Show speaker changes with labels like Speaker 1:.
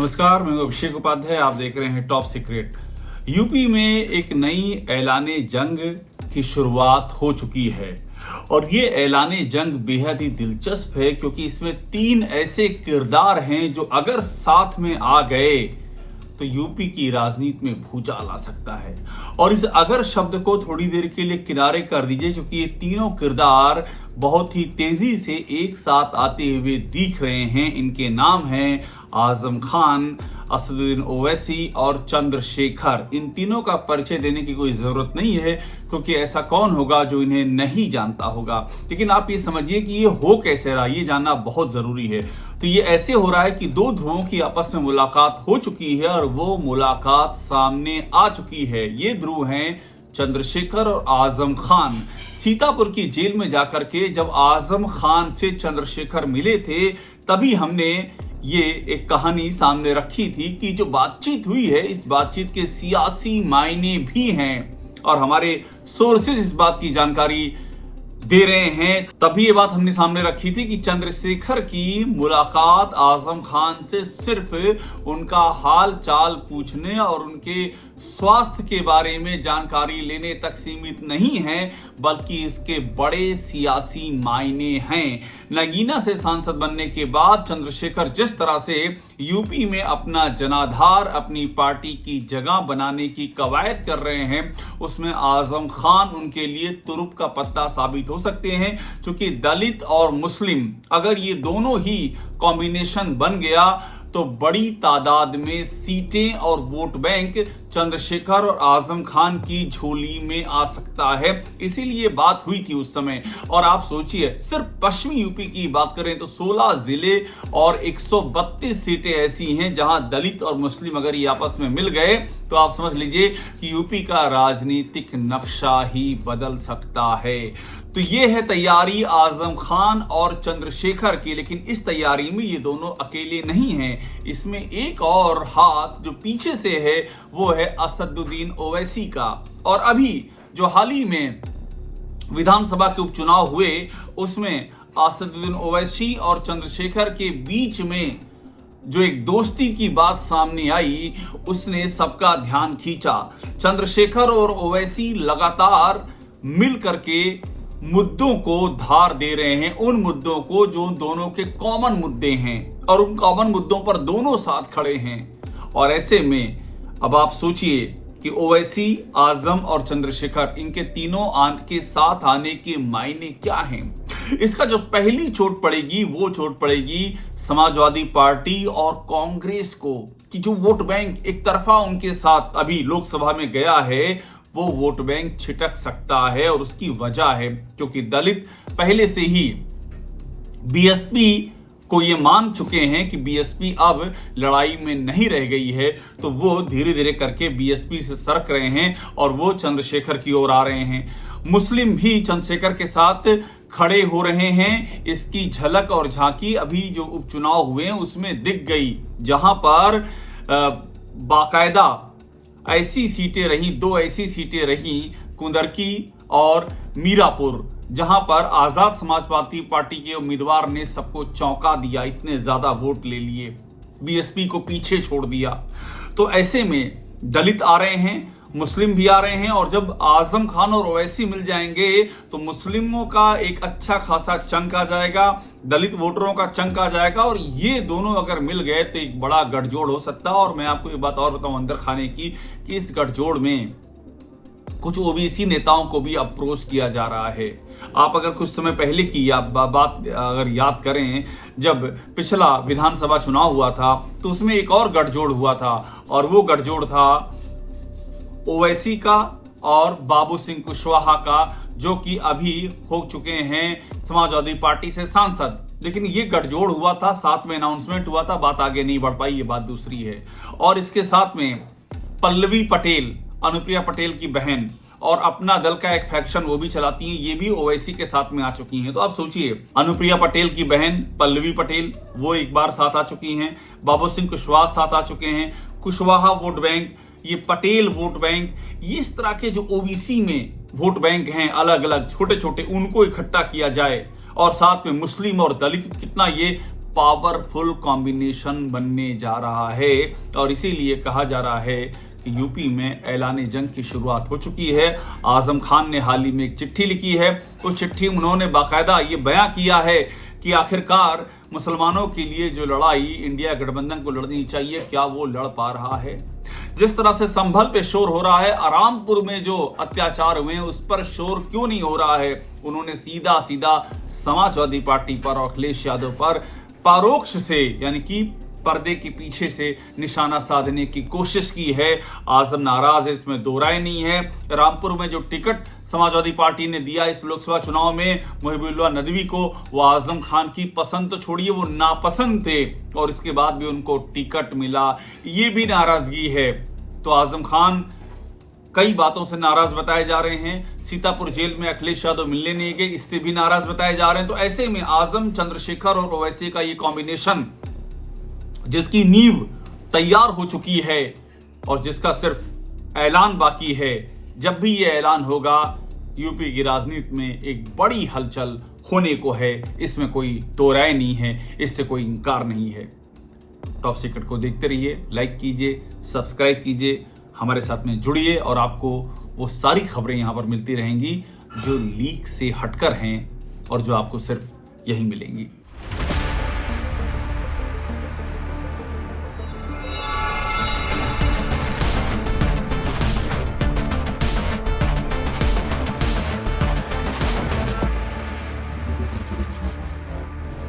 Speaker 1: नमस्कार, मैं अभिषेक उपाध्याय। आप देख रहे हैं टॉप सीक्रेट। यूपी में एक नई ऐलाने जंग की शुरुआत हो चुकी है और ये ऐलाने जंग बेहद ही दिलचस्प है क्योंकि इसमें 3 ऐसे किरदार हैं जो अगर साथ में आ गए तो यूपी की राजनीति में भूचाल आ सकता है। और इस अगर शब्द को थोड़ी देर के लिए किनारे कर दीजिए क्योंकि ये तीनों किरदार बहुत ही तेजी से एक साथ आते हुए दिख रहे हैं। इनके नाम हैं आजम खान, असदुद्दीन ओवैसी और चंद्रशेखर। इन तीनों का परिचय देने की कोई ज़रूरत नहीं है क्योंकि ऐसा कौन होगा जो इन्हें नहीं जानता होगा। लेकिन आप ये समझिए कि ये हो कैसे रहा, ये जानना बहुत ज़रूरी है। तो ये ऐसे हो रहा है कि 2 ध्रुवों की आपस में मुलाकात हो चुकी है और वो मुलाकात सामने आ चुकी है। ये ध्रुव हैं चंद्रशेखर और आजम खान। सीतापुर की जेल में जाकर के जब आजम खान से चंद्रशेखर मिले थे तभी हमने ये एक कहानी सामने रखी थी कि जो बातचीत हुई है इस बातचीत के सियासी मायने भी हैं और हमारे सोर्सेज इस बात की जानकारी दे रहे हैं। तभी ये बात हमने सामने रखी थी कि चंद्रशेखर की मुलाकात आजम खान से सिर्फ उनका हाल चाल पूछने और उनके स्वास्थ्य के बारे में जानकारी लेने तक सीमित नहीं है बल्कि इसके बड़े सियासी मायने हैं। नगीना से सांसद बनने के बाद चंद्रशेखर जिस तरह से यूपी में अपना जनाधार, अपनी पार्टी की जगह बनाने की कवायद कर रहे हैं उसमें आजम खान उनके लिए तुरुप का पत्ता साबित हो सकते हैं। क्योंकि दलित और मुस्लिम अगर ये दोनों ही कॉम्बिनेशन बन गया तो बड़ी तादाद में सीटें और वोट बैंक चंद्रशेखर और आजम खान की झोली में आ सकता है। इसीलिए बात हुई थी उस समय। और आप सोचिए, सिर्फ पश्चिमी यूपी की बात करें तो 16 जिले और 132 सीटें ऐसी हैं जहां दलित और मुस्लिम अगर ये आपस में मिल गए तो आप समझ लीजिए कि यूपी का राजनीतिक नक्शा ही बदल सकता है। तो ये है तैयारी आजम खान और चंद्रशेखर की। लेकिन इस तैयारी में ये दोनों अकेले नहीं हैं, इसमें एक और हाथ जो पीछे से है वो है असदुद्दीन ओवैसी का। और अभी जो हाल ही में विधानसभा के उपचुनाव हुए उसमें असदुद्दीन ओवैसी और चंद्रशेखर के बीच में जो एक दोस्ती की बात सामने आई उसने सबका ध्यान खींचा। चंद्रशेखर और ओवैसी लगातार मिल करके मुद्दों को धार दे रहे हैं, उन मुद्दों को जो दोनों के कॉमन मुद्दे हैं और उन कॉमन मुद्दों पर दोनों साथ खड़े हैं। और ऐसे में अब आप सोचिए कि ओवैसी, आजम और चंद्रशेखर इनके तीनों के साथ आने के मायने क्या हैं। इसका जो पहली चोट पड़ेगी वो चोट पड़ेगी समाजवादी पार्टी और कांग्रेस को कि जो वोट बैंक एक तरफा उनके साथ अभी लोकसभा में गया है वो वोट बैंक छिटक सकता है। और उसकी वजह है क्योंकि दलित पहले से ही बीएसपी को ये मान चुके हैं कि बीएसपी अब लड़ाई में नहीं रह गई है, तो वो धीरे धीरे करके बीएसपी से सरक रहे हैं और वो चंद्रशेखर की ओर आ रहे हैं। मुस्लिम भी चंद्रशेखर के साथ खड़े हो रहे हैं। इसकी झलक और झांकी अभी जो उपचुनाव हुए हैं उसमें दिख गई, जहां पर बाकायदा ऐसी सीटें रही, 2 ऐसी सीटें रही, कुंदरकी और मीरापुर, जहां पर आजाद समाजवादी पार्टी के उम्मीदवार ने सबको चौंका दिया, इतने ज्यादा वोट ले लिए, बीएसपी को पीछे छोड़ दिया। तो ऐसे में दलित आ रहे हैं, मुस्लिम भी आ रहे हैं और जब आजम खान और ओवैसी मिल जाएंगे तो मुस्लिमों का एक अच्छा खासा चंक आ जाएगा, दलित वोटरों का चंक आ जाएगा और ये दोनों अगर मिल गए तो एक बड़ा गठजोड़ हो सकता है। और मैं आपको एक बात और बताऊं अंदर खाने की कि इस गठजोड़ में कुछ ओबीसी नेताओं को भी अप्रोच किया जा रहा है। आप अगर कुछ समय पहले की बात अगर याद करें, जब पिछला विधानसभा चुनाव हुआ था तो उसमें एक और गठजोड़ हुआ था और वो गठजोड़ था ओवैसी का और बाबू सिंह कुशवाहा का, जो कि अभी हो चुके हैं समाजवादी पार्टी से सांसद। लेकिन ये गठजोड़ हुआ था, साथ में अनाउंसमेंट हुआ था, बात आगे नहीं बढ़ पाई, ये बात दूसरी है। और इसके साथ में पल्लवी पटेल, अनुप्रिया पटेल की बहन, और अपना दल का एक फैक्शन वो भी चलाती हैं, ये भी ओवैसी के साथ में आ चुकी हैं। तो आप सोचिए, अनुप्रिया पटेल की बहन पल्लवी पटेल वो एक बार साथ आ चुकी हैं, बाबू सिंह कुशवाहा साथ आ चुके हैं, कुशवाहा वोट बैंक, ये पटेल वोट बैंक, ये इस तरह के जो ओबीसी में वोट बैंक हैं अलग अलग छोटे छोटे, उनको इकट्ठा किया जाए और साथ में मुस्लिम और दलित, कितना ये पावरफुल कॉम्बिनेशन बनने जा रहा है और इसीलिए कहा जा रहा है कि यूपी में ऐलान जंग की शुरुआत हो चुकी है। आजम खान ने हाल ही में एक चिट्ठी लिखी है। उस चिट्ठी में उन्होंने बाकायदा ये बयां किया है कि आखिरकार मुसलमानों के लिए जो लड़ाई इंडिया गठबंधन को लड़नी चाहिए, क्या वो लड़ पा रहा है। जिस तरह से संभल पे शोर हो रहा है, आरामपुर में जो अत्याचार हुए हैं उस पर शोर क्यों नहीं हो रहा है। उन्होंने सीधा सीधा समाजवादी पार्टी पर और अखिलेश यादव पर परोक्ष से यानी कि पर्दे के पीछे से निशाना साधने की कोशिश की है। आजम नाराज है, इसमें दो राय नहीं है। रामपुर में जो टिकट समाजवादी पार्टी ने दिया इस लोकसभा चुनाव में मुहिबुल्लाह नदवी को, वो आजम खान की पसंद तो छोड़िए, वो नापसंद थे और इसके बाद भी उनको टिकट मिला, ये भी नाराजगी है। तो आजम खान कई बातों से नाराज बताए जा रहे हैं। सीतापुर जेल में अखिलेश यादव मिलने नहीं गए, इससे भी नाराज बताए जा रहे हैं। तो ऐसे में आजम, चंद्रशेखर और ओवैसी का ये कॉम्बिनेशन, जिसकी नींव तैयार हो चुकी है और जिसका सिर्फ ऐलान बाकी है, जब भी यह ऐलान होगा यूपी की राजनीति में एक बड़ी हलचल होने को है। इसमें कोई दो राय नहीं है, इससे कोई इनकार नहीं है। टॉप सीक्रेट को देखते रहिए, लाइक कीजिए, सब्सक्राइब कीजिए, हमारे साथ में जुड़िए और आपको वो सारी खबरें यहाँ पर मिलती रहेंगी जो लीक से हटकर हैं और जो आपको सिर्फ यही मिलेंगी।